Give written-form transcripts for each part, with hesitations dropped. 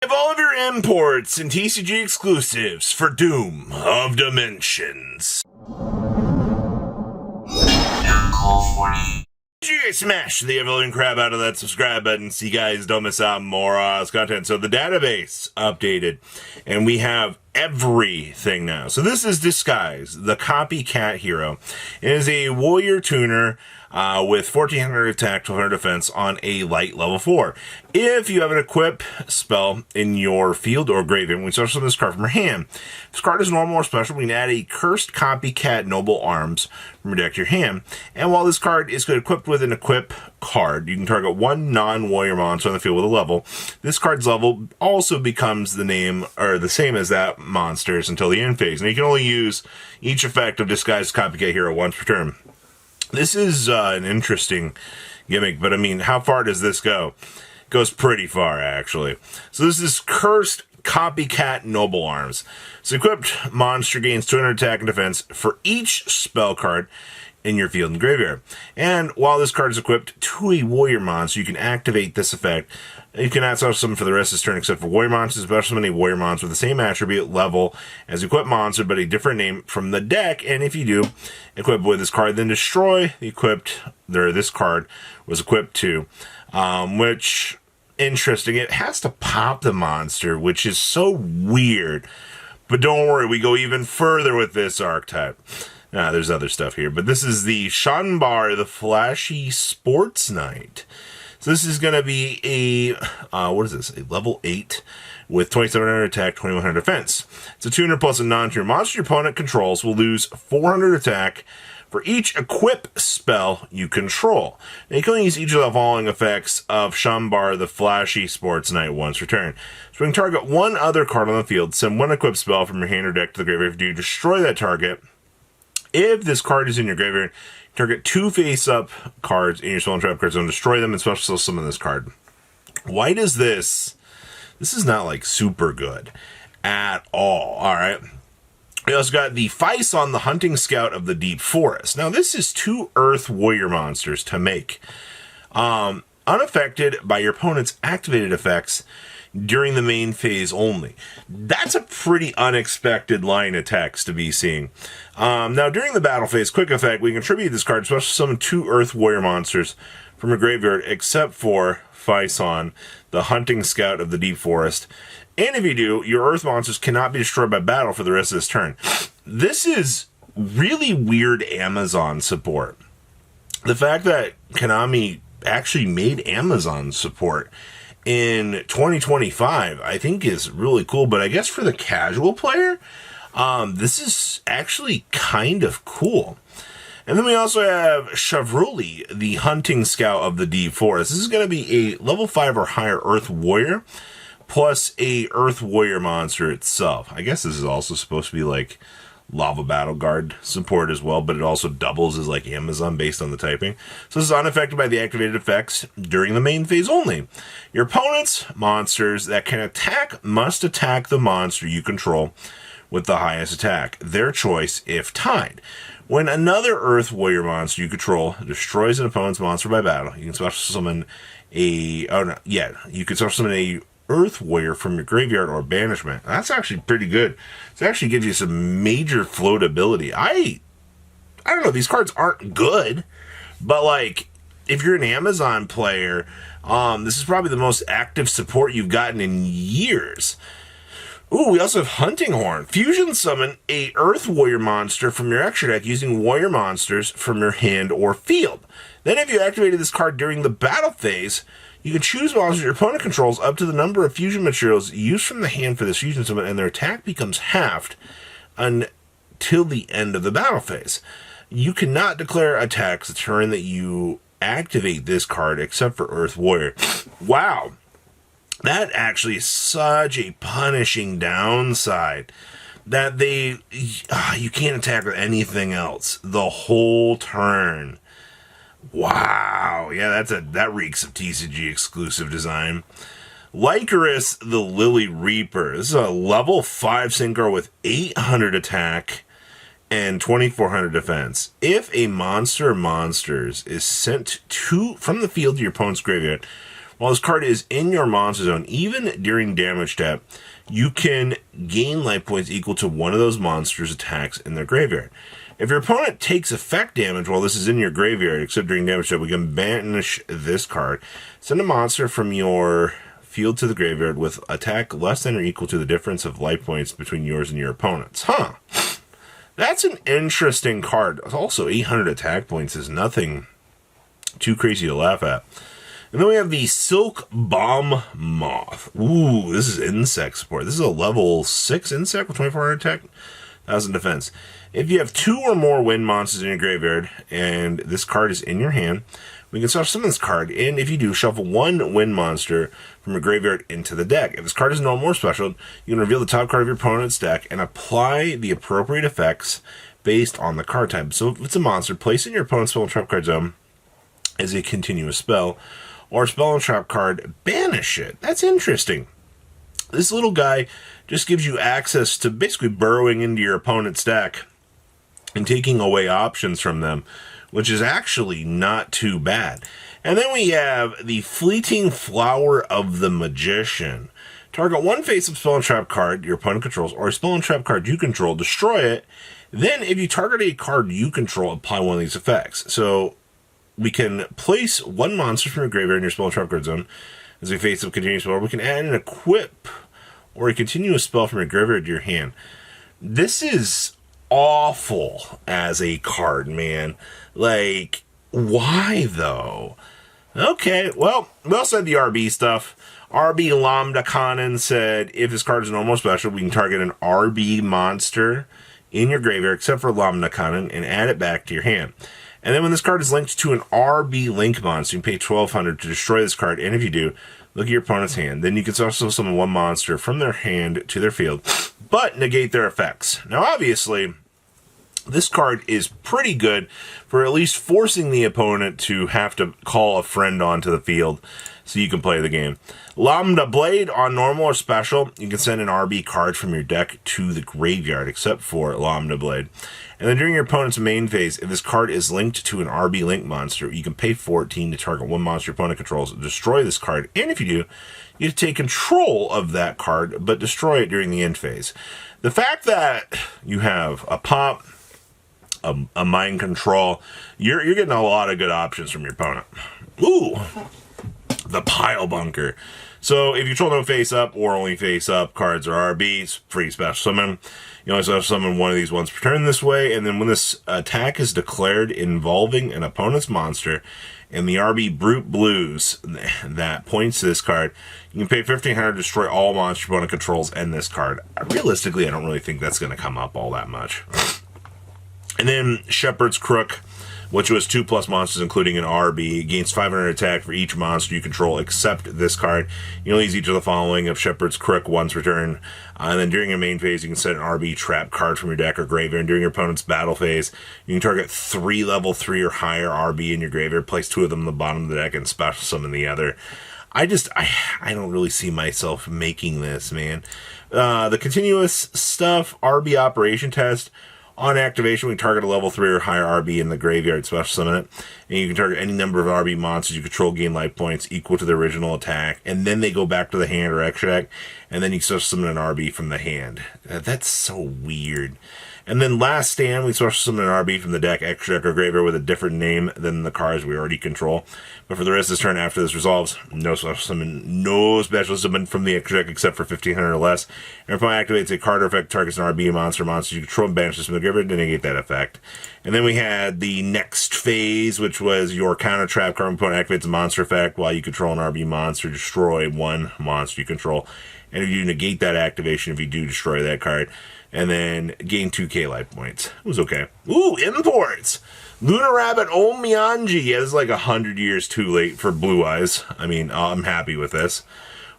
Have all of your imports and TCG exclusives for Doom of Dimensions. You guys smash the ever-living crap out of that subscribe button so you guys don't miss out on more content. So the database updated, and we have everything now. So this is Disguise, the Copycat Hero. It is a warrior tuner with 1400 attack, 1200 defense on a light level 4. If you have an equip spell in your field or graveyard, we start with this card from your hand. If this card is normal or special, we can add a Cursed Copycat Noble Arms from your deck to your hand. And while this card is equipped with an equip card, you can target one non-warrior monster on the field with a level. This card's level also becomes the name or the same as that monster's until the end phase. And you can only use each effect of Disguise Copycat Hero once per turn. This is an interesting gimmick, but I mean, how far does this go? It goes pretty far, actually. So this is Cursed Copycat Noble Arms. So equipped monster gains 200 attack and defense for each spell card in your field and graveyard. And while this card is equipped to a warrior monster, you can activate this effect. You can add summon for the rest of this turn except for warrior monsters, special summon a warrior monster with the same attribute level as equipped monster, but a different name from the deck. And if you do, equip with this card, then destroy the equipped, this card was equipped to, which, interesting, it has to pop the monster, which is so weird. But don't worry, we go even further with this archetype. There's other stuff here, but this is the Shanbar, the Flashy Sports Knight. So this is going to be a, what is this, a level 8 with 2700 attack, 2100 defense. It's a tuner plus a non-tuner monster your opponent controls will lose 400 attack for each equip spell you control. Now you can only use each of the following effects of Shambar, the Flashy Sports Knight once per turn. So we can target one other card on the field, send one equip spell from your hand or deck to the graveyard. If you destroy that target, if this card is in your graveyard, target two face-up cards in your spell and trap card zone, destroy them, and special summon this card. Why does this is not like super good at all. Alright. We also got the Faison, the Hunting Scout of the Deep Forest. Now this is 2 Earth Warrior monsters to make. Unaffected by your opponent's activated effects during the main phase only. That's a pretty unexpected line of text to be seeing. Now, during the battle phase, quick effect, we can tribute this card, special summon 2 Earth Warrior monsters from a graveyard, except for Faison, the Hunting Scout of the Deep Forest. And if you do, your Earth monsters cannot be destroyed by battle for the rest of this turn. This is really weird Amazon support. The fact that Konami actually made Amazon support in 2025, I think is really cool, but I guess for the casual player, this is actually kind of cool. And then we also have Chevruli, the Hunting Scout of the Deep Forest. This is going to be a level 5 or higher Earth Warrior, plus a Earth Warrior monster itself. I guess this is also supposed to be like Lava Battle Guard support as well, but it also doubles as like Amazon based on the typing. So this is unaffected by the activated effects during the main phase only. Your opponent's monsters that can attack must attack the monster you control with the highest attack, their choice if tied. When another Earth Warrior monster you control destroys an opponent's monster by battle, you can special summon you can special summon a Earth Warrior from your graveyard or banishment. That's actually pretty good. It actually gives you some major floatability. I don't know, these cards aren't good, but like, if you're an Amazon player, this is probably the most active support you've gotten in years. Ooh, we also have Hunting Horn. Fusion summon a Earth Warrior monster from your extra deck using warrior monsters from your hand or field. Then if you activated this card during the battle phase, you can choose monsters your opponent controls up to the number of fusion materials used from the hand for this fusion summon, and their attack becomes halved until the end of the battle phase. You cannot declare attacks the turn that you activate this card except for Earth Warrior. Wow. That actually is such a punishing downside that you can't attack with anything else the whole turn. Wow, yeah, that reeks of TCG exclusive design. Lycoris, the Lily Reaper. This is a level 5 synchro with 800 attack and 2400 defense. If a monster or monsters is sent from the field to your opponent's graveyard While this card is in your monster zone, even during damage tap, you can gain life points equal to one of those monsters' attacks in their graveyard. If your opponent takes effect damage while this is in your graveyard, except during damage tap, we can banish this card. Send a monster from your field to the graveyard with attack less than or equal to the difference of life points between yours and your opponent's. Huh. That's an interesting card. Also, 800 attack points is nothing too crazy to laugh at. And then we have the Silk Bomb Moth. Ooh, this is insect support. This is a level 6 insect with 2400 attack, 1000 defense. If you have 2 or more wind monsters in your graveyard, and this card is in your hand, we can summon this card, and if you do, shuffle 1 wind monster from your graveyard into the deck. If this card is normal or special, you can reveal the top card of your opponent's deck and apply the appropriate effects based on the card type. So if it's a monster, place it in your opponent's spell and trap card zone as a continuous spell, or spell and trap card, banish it. That's interesting. This little guy just gives you access to basically burrowing into your opponent's deck and taking away options from them, which is actually not too bad. And then we have the Fleeting Flower of the Magician. Target one face-up spell and trap card your opponent controls, or a spell and trap card you control, destroy it. Then, if you target a card you control, apply one of these effects. So, we can place 1 monster from your graveyard in your spell and trap card zone as a face-up continuous spell, or we can add an equip or a continuous spell from your graveyard to your hand. This is awful as a card, man. Like, why though? Okay, well, we also had the RB stuff. RB Lambda Cannon said, if this card is normal or special, we can target an RB monster in your graveyard, except for Lambda Cannon, and add it back to your hand. And then when this card is linked to an RB Link monster, you can pay 1200 to destroy this card, and if you do, look at your opponent's hand. Then you can also summon 1 monster from their hand to their field, but negate their effects. Now, obviously, this card is pretty good for at least forcing the opponent to have to call a friend onto the field so you can play the game. Lambda Blade, on normal or special, you can send an RB card from your deck to the graveyard, except for Lambda Blade. And then during your opponent's main phase, if this card is linked to an RB Link monster, you can pay 14 to target 1 monster your opponent controls, destroy this card, and if you do, you have to take control of that card, but destroy it during the end phase. The fact that you have a pop, a mind control, you're getting a lot of good options from your opponent. Ooh, the Pile Bunker. So if you control no face up or only face up cards or RBs, free special summon. You always have to summon one of these once per turn this way, and then when this attack is declared involving an opponent's monster, and the RB Brute Blues that points to this card, you can pay 1500 to destroy all monster opponent controls and this card. Realistically, I don't really think that's going to come up all that much. And then Shepherd's Crook, which was 2+ monsters, including an RB, gains 500 attack for each monster you control, except this card. You only use each of the following of Shepherd's Crook once per turn. And then during your main phase, you can set an RB trap card from your deck or graveyard. And during your opponent's battle phase, you can target 3 level 3 or higher RB in your graveyard, place 2 of them in the bottom of the deck, and special summon the other. I don't really see myself making this, man. The continuous stuff, RB operation test. On activation, we target a level 3 or higher RB in the graveyard, special summon it, and you can target any number of RB monsters you control, gain life points equal to the original attack, and then they go back to the hand or extra deck, and then you special summon an RB from the hand. That's so weird. And then last stand, we special summon an RB from the deck, extra deck, or graveyard with a different name than the cards we already control. But for the rest of this turn, after this resolves, no special summon from the extra deck except for 1500 or less. And if opponent activates a card or effect targets an RB monster you control and banishes from the graveyard to negate that effect. And then we had the next phase, which was your counter trap card. When opponent activates a monster effect while you control an RB monster, destroy 1 monster you control. And if you negate that activation, if you do destroy that card, and then gain 2k life points. It was okay. Ooh, imports! Lunar Rabbit Omyanji is like 100 years too late for Blue Eyes. I mean, I'm happy with this.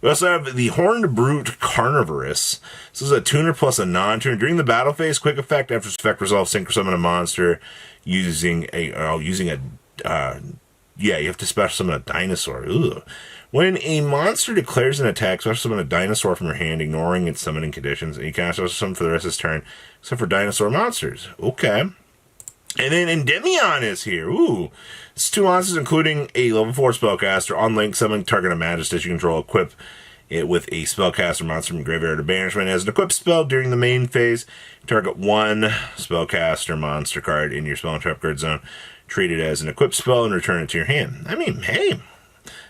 We also have the Horned Brute Carnivorous. This is a tuner plus a non-tuner. During the battle phase, quick effect, after this effect resolves, sync or summon a monster using a, you have to special summon a dinosaur. Ugh. When a monster declares an attack, special summon a dinosaur from your hand, ignoring its summoning conditions, and you can special summon for the rest of this turn, except for dinosaur monsters. Okay. And then Endymion is here. Ooh. It's 2 monsters, including a level 4 spellcaster. On link, summon target a Magistus you control. Equip it with a spellcaster monster from graveyard to banishment. As an equipped spell during the main phase, target 1 spellcaster monster card in your spell and trap card zone. Treat it as an equipped spell and return it to your hand. I mean, hey,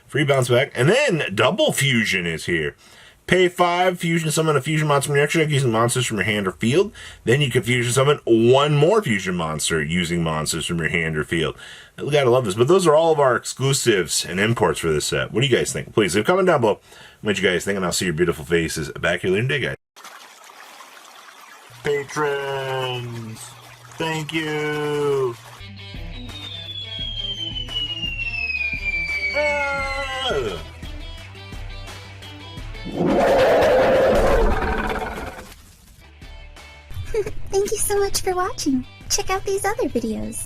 free bounce back. And then Double Fusion is here. Pay 5, fusion summon a fusion monster from your extra deck using monsters from your hand or field. Then you can fusion summon 1 more fusion monster using monsters from your hand or field. You gotta love this. But those are all of our exclusives and imports for this set. What do you guys think? Please leave a comment down below what you guys think, and I'll see your beautiful faces back here later today, guys. Patrons, thank you. Thank you so much for watching. Check out these other videos.